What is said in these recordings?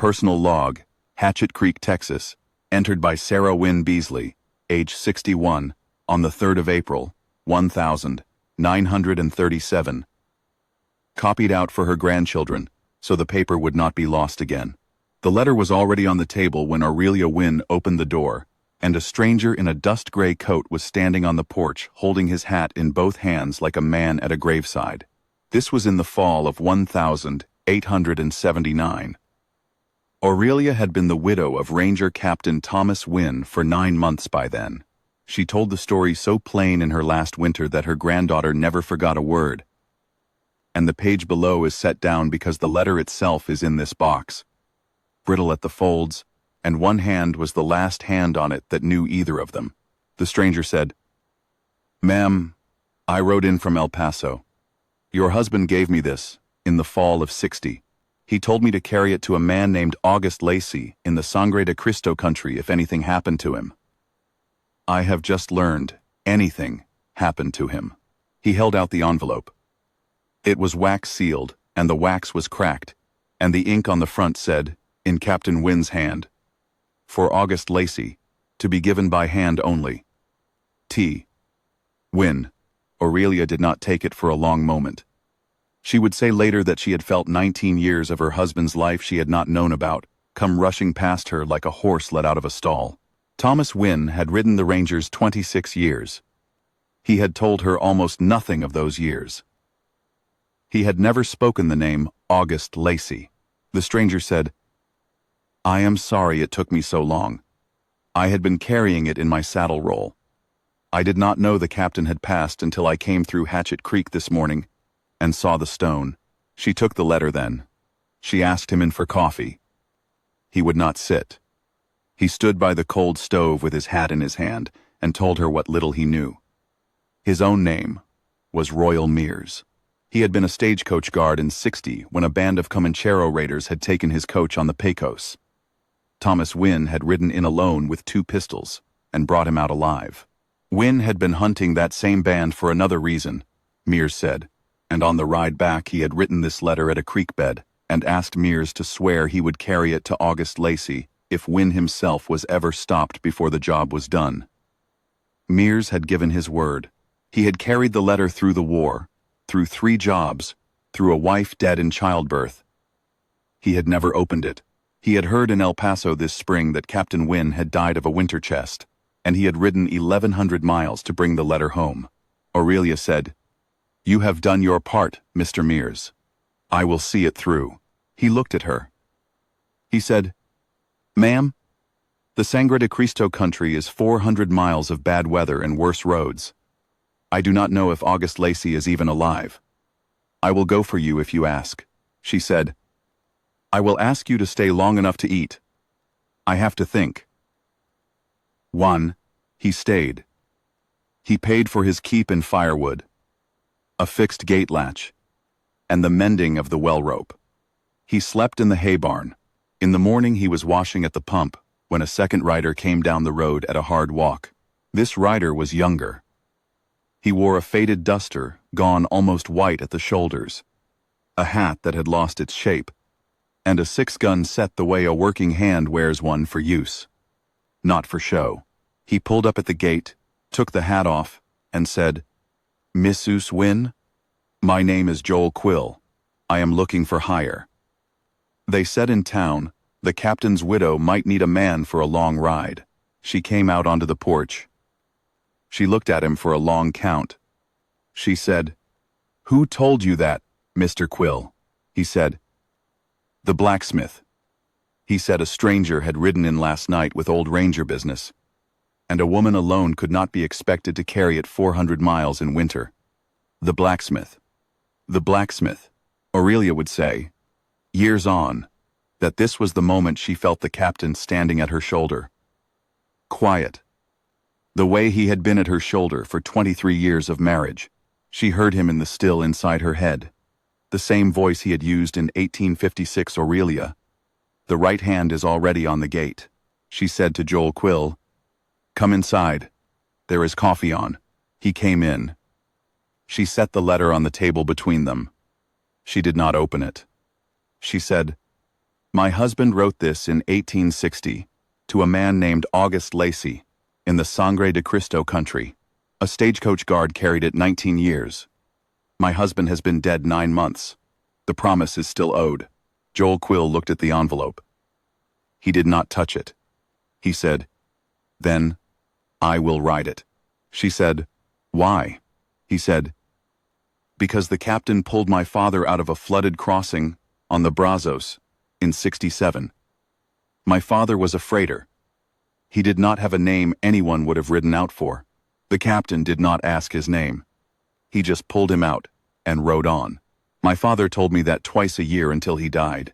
Personal log, Hatchet Creek, Texas, entered by Sarah Wynne Beasley, age 61, on the 3rd of April, 1937. Copied out for her grandchildren, so the paper would not be lost again. The letter was already on the table when Aurelia Wynne opened the door, and a stranger in a dust-gray coat was standing on the porch holding his hat in both hands like a man at a graveside. This was in the fall of 1879. Aurelia had been the widow of Ranger Captain Thomas Wynne for 9 months by then. She told the story so plain in her last winter that her granddaughter never forgot a word. And the page below is set down because the letter itself is in this box, brittle at the folds, and one hand was the last hand on it that knew either of them. The stranger said, "Ma'am, I rode in from El Paso. Your husband gave me this, in the fall of '60. He told me to carry it to a man named August Lacey in the Sangre de Cristo country if anything happened to him. I have just learned anything happened to him." He held out the envelope. It was wax-sealed, and the wax was cracked, and the ink on the front said, in Captain Wynne's hand, "For August Lacey, to be given by hand only. T. Wynne." Aurelia did not take it for a long moment. She would say later that she had felt 19 years of her husband's life she had not known about come rushing past her like a horse let out of a stall. Thomas Wynne had ridden the Rangers 26 years. He had told her almost nothing of those years. He had never spoken the name August Lacey. The stranger said, "I am sorry it took me so long. I had been carrying it in my saddle roll. I did not know the captain had passed until I came through Hatchet Creek this morning and saw the stone." She took the letter then. She asked him in for coffee. He would not sit. He stood by the cold stove with his hat in his hand and told her what little he knew. His own name was Royal Mears. He had been a stagecoach guard in '60 when a band of Comanchero raiders had taken his coach on the Pecos. Thomas Wynne had ridden in alone with 2 pistols and brought him out alive. Wynne had been hunting that same band for another reason, Mears said, and on the ride back he had written this letter at a creek bed and asked Mears to swear he would carry it to August Lacey if Wynne himself was ever stopped before the job was done. Mears had given his word. He had carried the letter through the war, through 3 jobs, through a wife dead in childbirth. He had never opened it. He had heard in El Paso this spring that Captain Wynne had died of a winter chest, and he had ridden 1,100 miles to bring the letter home. Aurelia said, "You have done your part, Mr. Mears. I will see it through." He looked at her. He said, "Ma'am, the Sangre de Cristo country is 400 miles of bad weather and worse roads. I do not know if August Lacey is even alive. I will go for you if you ask." She said, "I will ask you to stay long enough to eat. I have to think." 1. He stayed. He paid for his keep in firewood, a fixed gate latch, and the mending of the well rope. He slept in the hay barn. In the morning he was washing at the pump when a second rider came down the road at a hard walk. This rider was younger. He wore a faded duster, gone almost white at the shoulders, a hat that had lost its shape, and a 6-gun set the way a working hand wears one for use, not for show. He pulled up at the gate, took the hat off, and said, "Mrs. Wynne? My name is Joel Quill. I am looking for hire. They said in town the captain's widow might need a man for a long ride." She came out onto the porch. She looked at him for a long count. She said, "Who told you that, Mr. Quill?" He said, "The blacksmith." He said a stranger had ridden in last night with old Ranger business, and a woman alone could not be expected to carry it 400 miles in winter. The blacksmith. The blacksmith, Aurelia would say, years on, that this was the moment she felt the captain standing at her shoulder. Quiet. The way he had been at her shoulder for 23 years of marriage. She heard him in the still inside her head. The same voice he had used in 1856. "Aurelia, the right hand is already on the gate." She said to Joel Quill, "Come inside. There is coffee on." He came in. She set the letter on the table between them. She did not open it. She said, My husband wrote this in 1860 to a man named August Lacey in the Sangre de Cristo country. A stagecoach guard carried it 19 years. My husband has been dead 9 months. The promise is still owed. Joel Quill looked at the envelope. He did not touch it. He said, "Then, I will write it." She said, "Why?" He said, "Because the captain pulled my father out of a flooded crossing on the Brazos in '67. My father was a freighter. He did not have a name anyone would have ridden out for. The captain did not ask his name. He just pulled him out and rode on. My father told me that twice a year until he died.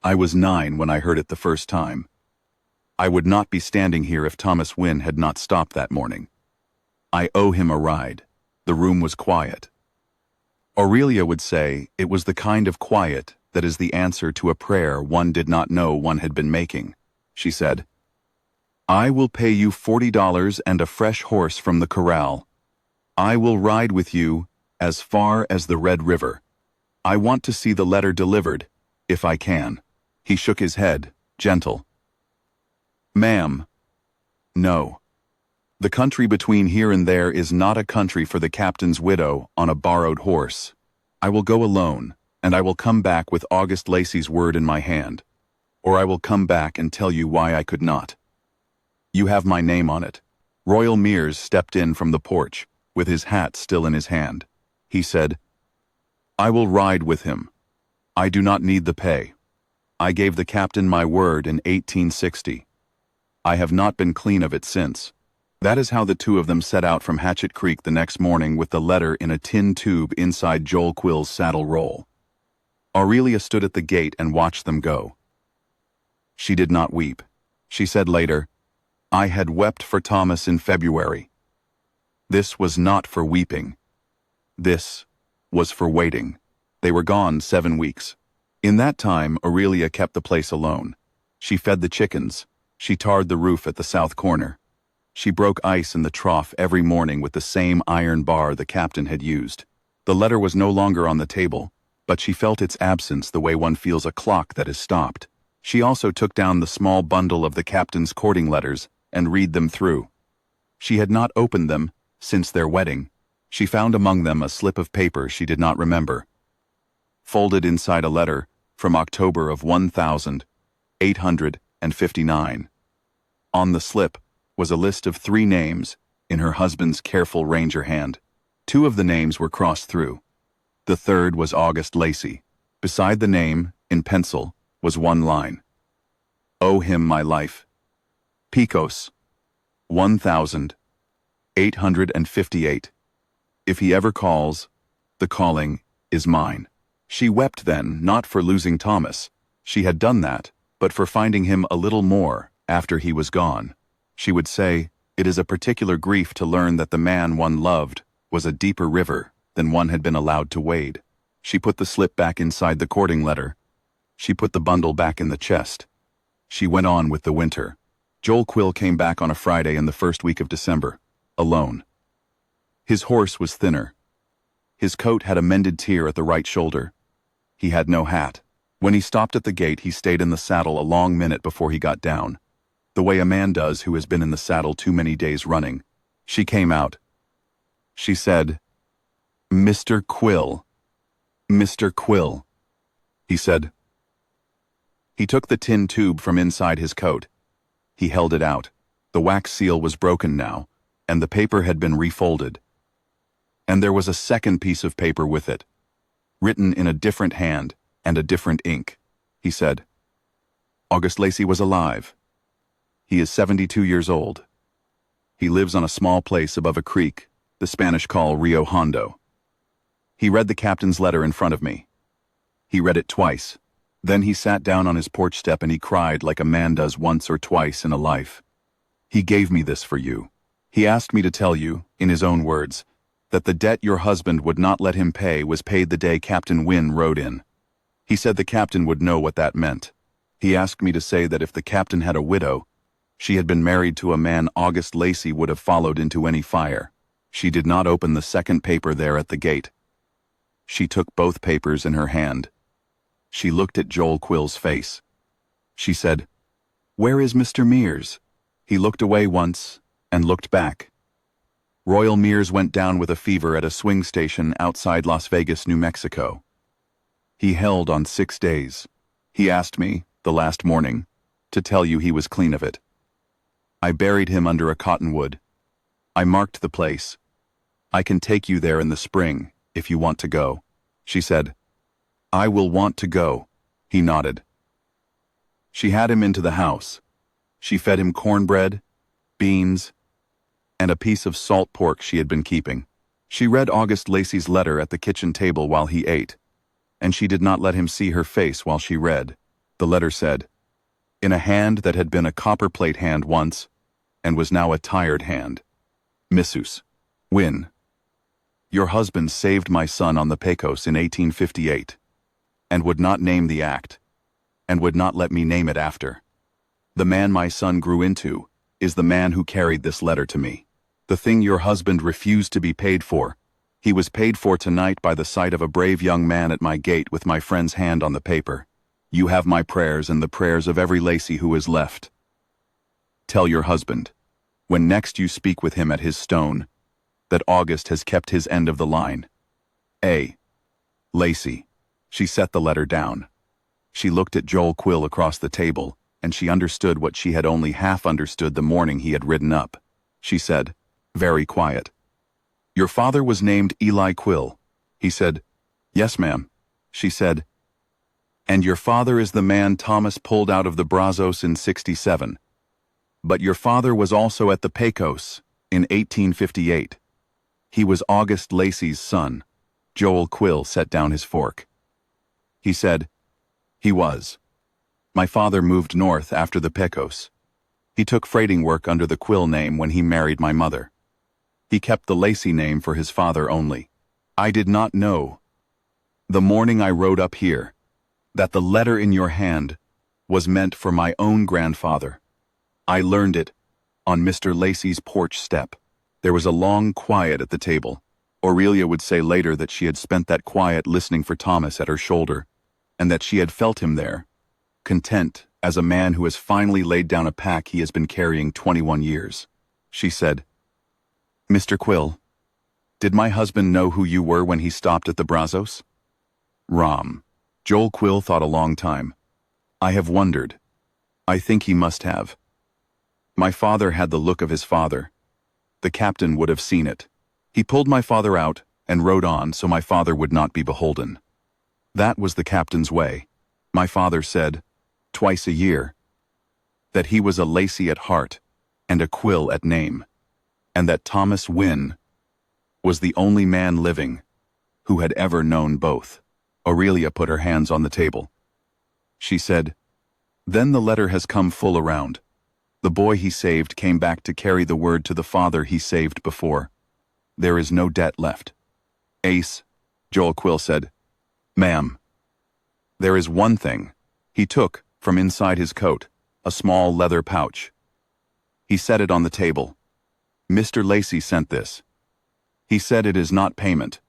I was 9 when I heard it the first time. I would not be standing here if Thomas Wynne had not stopped that morning. I owe him a ride." The room was quiet. Aurelia would say it was the kind of quiet that is the answer to a prayer one did not know one had been making. She said, "I will pay you $40 and a fresh horse from the corral. I will ride with you as far as the Red River. I want to see the letter delivered, if I can." He shook his head, gentle. "Ma'am, no. The country between here and there is not a country for the captain's widow on a borrowed horse. I will go alone, and I will come back with August Lacey's word in my hand. Or I will come back and tell you why I could not. You have my name on it." Royal Mears stepped in from the porch, with his hat still in his hand. He said, "I will ride with him. I do not need the pay. I gave the captain my word in 1860. I have not been clean of it since." That is how the two of them set out from Hatchet Creek the next morning with the letter in a tin tube inside Joel Quill's saddle roll. Aurelia stood at the gate and watched them go. She did not weep. She said later, "I had wept for Thomas in February. This was not for weeping. This was for waiting." They were gone 7 weeks. In that time, Aurelia kept the place alone. She fed the chickens. She tarred the roof at the south corner. She broke ice in the trough every morning with the same iron bar the captain had used. The letter was no longer on the table, but she felt its absence the way one feels a clock that is stopped. She also took down the small bundle of the captain's courting letters and read them through. She had not opened them since their wedding. She found among them a slip of paper she did not remember, folded inside a letter from October of 1859. On the slip was a list of 3 names in her husband's careful ranger hand. 2 of the names were crossed through. The third was August Lacey. Beside the name, in pencil, was one line. "Owe him my life. Picos, 1858. If he ever calls, the calling is mine." She wept then, not for losing Thomas. She had done that, but for finding him a little more after he was gone. She would say, it is a particular grief to learn that the man one loved was a deeper river than one had been allowed to wade. She put the slip back inside the courting letter. She put the bundle back in the chest. She went on with the winter. Joel Quill came back on a Friday in the first week of December, alone. His horse was thinner. His coat had a mended tear at the right shoulder. He had no hat. When he stopped at the gate, he stayed in the saddle a long minute before he got down, the way a man does who has been in the saddle too many days running. She came out. She said, "Mr. Quill, Mr. Quill." He said. He took the tin tube from inside his coat. He held it out. The wax seal was broken now, and the paper had been refolded. And there was a second piece of paper with it, written in a different hand and a different ink. He said, "August Lacey was alive. He is 72 years old. He lives on a small place above a creek the Spanish call Rio Hondo." He read the captain's letter in front of me. He read it twice. Then he sat down on his porch step and he cried like a man does once or twice in a life. "He gave me this for you. He asked me to tell you, in his own words, that the debt your husband would not let him pay was paid the day Captain Wynne rode in. He said the captain would know what that meant. He asked me to say that if the captain had a widow, she had been married to a man August Lacey would have followed into any fire. She did not open the second paper there at the gate. She took both papers in her hand. She looked at Joel Quill's face. She said, "Where is Mr. Mears?" He looked away once and looked back. Royal Mears went down with a fever at a swing station outside Las Vegas, New Mexico. He held on 6 days. He asked me, the last morning, to tell you he was clean of it. I buried him under a cottonwood. I marked the place. I can take you there in the spring, if you want to go. She said, "I will want to go." He nodded. She had him into the house. She fed him cornbread, beans, and a piece of salt pork she had been keeping. She read August Lacey's letter at the kitchen table while he ate, and she did not let him see her face while she read. The letter said, in a hand that had been a copperplate hand once, and was now a tired hand, "Mrs. Wynne, your husband saved my son on the Pecos in 1858, and would not name the act, and would not let me name it after. The man my son grew into is the man who carried this letter to me. The thing your husband refused to be paid for, he was paid for tonight by the sight of a brave young man at my gate with my friend's hand on the paper. You have my prayers and the prayers of every Lacey who is left. Tell your husband, when next you speak with him at his stone, that August has kept his end of the line. A. Lacey." She set the letter down. She looked at Joel Quill across the table, and she understood what she had only half understood the morning he had ridden up. She said, very quiet, "Your father was named Eli Quill." He said, "Yes, ma'am." She said, "And your father is the man Thomas pulled out of the Brazos in 67. But your father was also at the Pecos in 1858. He was August Lacey's son." Joel Quill set down his fork. He said, "He was. My father moved north after the Pecos. He took freighting work under the Quill name when he married my mother. He kept the Lacey name for his father only. I did not know, the morning I rode up here, that the letter in your hand was meant for my own grandfather. I learned it on Mr. Lacey's porch step." There was a long quiet at the table. Aurelia would say later that she had spent that quiet listening for Thomas at her shoulder, and that she had felt him there, content as a man who has finally laid down a pack he has been carrying 21 years. She said, "Mr. Quill, did my husband know who you were when he stopped at the Brazos?" "Ram." Joel Quill thought a long time. "I have wondered. I think he must have. My father had the look of his father. The captain would have seen it. He pulled my father out and rode on so my father would not be beholden. That was the captain's way. My father said, twice a year, that he was a Lacey at heart and a Quill at name, and that Thomas Wynne was the only man living who had ever known both." Aurelia put her hands on the table. She said, "Then the letter has come full around. The boy he saved came back to carry the word to the father he saved before. There is no debt left." "Ace," Joel Quill said. "Ma'am, there is one thing." He took, from inside his coat, a small leather pouch. He set it on the table. "Mr. Lacey sent this. He said it is not payment,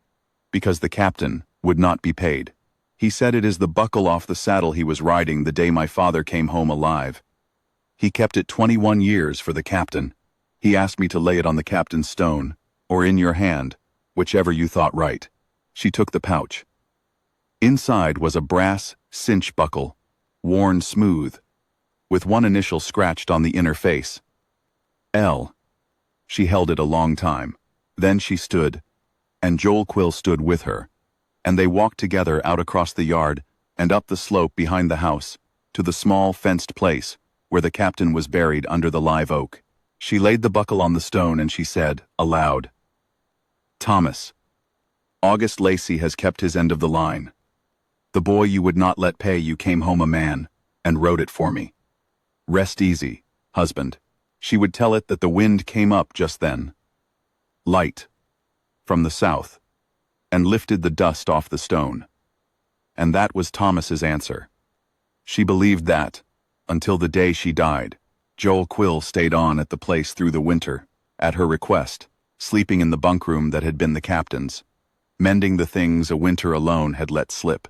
because the captain would not be paid. He said it is the buckle off the saddle he was riding the day my father came home alive. He kept it 21 years for the captain. He asked me to lay it on the captain's stone, or in your hand, whichever you thought right." She took the pouch. Inside was a brass cinch buckle, worn smooth, with one initial scratched on the inner face. L. She held it a long time. Then she stood, and Joel Quill stood with her, and they walked together out across the yard and up the slope behind the house to the small fenced place where the captain was buried under the live oak. She laid the buckle on the stone and she said, aloud, "Thomas, August Lacey has kept his end of the line. The boy you would not let pay you came home a man, and wrote it for me. Rest easy, husband." She would tell it that the wind came up just then, light, from the south, and lifted the dust off the stone. And that was Thomas's answer. She believed that, until the day she died. Joel Quill stayed on at the place through the winter, at her request, sleeping in the bunk room that had been the captain's, mending the things a winter alone had let slip.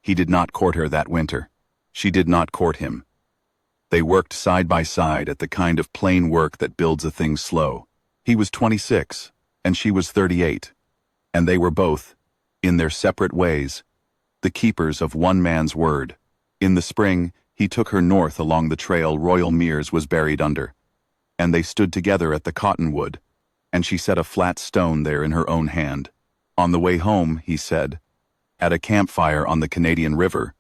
He did not court her that winter. She did not court him. They worked side by side at the kind of plain work that builds a thing slow. He was 26, and she was 38, and they were both, in their separate ways, the keepers of one man's word. In the spring, he took her north along the trail Royal Mears was buried under, and they stood together at the cottonwood, and she set a flat stone there in her own hand. On the way home, he said, at a campfire on the Canadian River,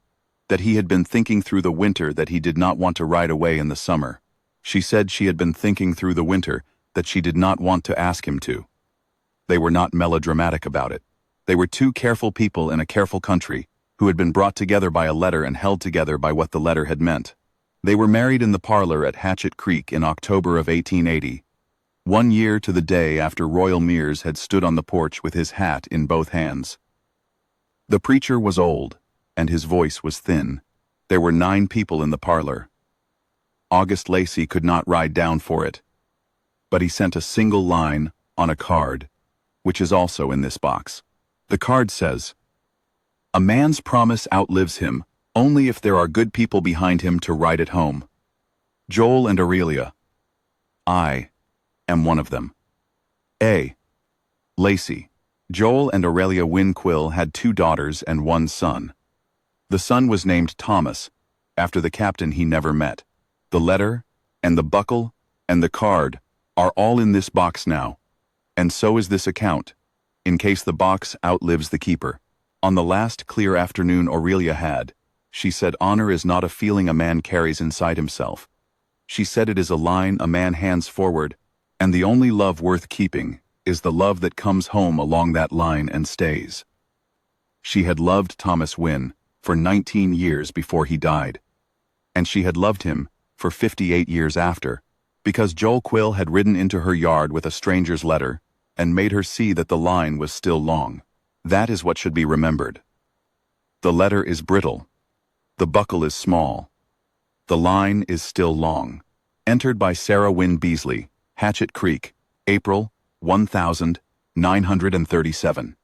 that he had been thinking through the winter that he did not want to ride away in the summer. She said she had been thinking through the winter that she did not want to ask him to. They were not melodramatic about it. They were two careful people in a careful country who had been brought together by a letter and held together by what the letter had meant. They were married in the parlor at Hatchet Creek in October of 1880, 1 year to the day after Royal Mears had stood on the porch with his hat in both hands. The preacher was old, and his voice was thin. There were 9 people in the parlor. August Lacey could not ride down for it, but he sent a single line on a card, which is also in this box. The card says, "A man's promise outlives him only if there are good people behind him to ride it home. Joel and Aurelia. I am one of them." A. Lacey. Joel and Aurelia Wynne Quill had 2 daughters and 1 son. The son was named Thomas, after the captain he never met. The letter, and the buckle, and the card are all in this box now, and so is this account, in case the box outlives the keeper. On the last clear afternoon Aurelia had, she said honor is not a feeling a man carries inside himself. She said it is a line a man hands forward, and the only love worth keeping is the love that comes home along that line and stays. She had loved Thomas Wynne for 19 years before he died, and she had loved him for 58 years after, because Joel Quill had ridden into her yard with a stranger's letter and made her see that the line was still long. That is what should be remembered. The letter is brittle. The buckle is small. The line is still long. Entered by Sarah Wynne Beasley, Hatchet Creek, April 1937.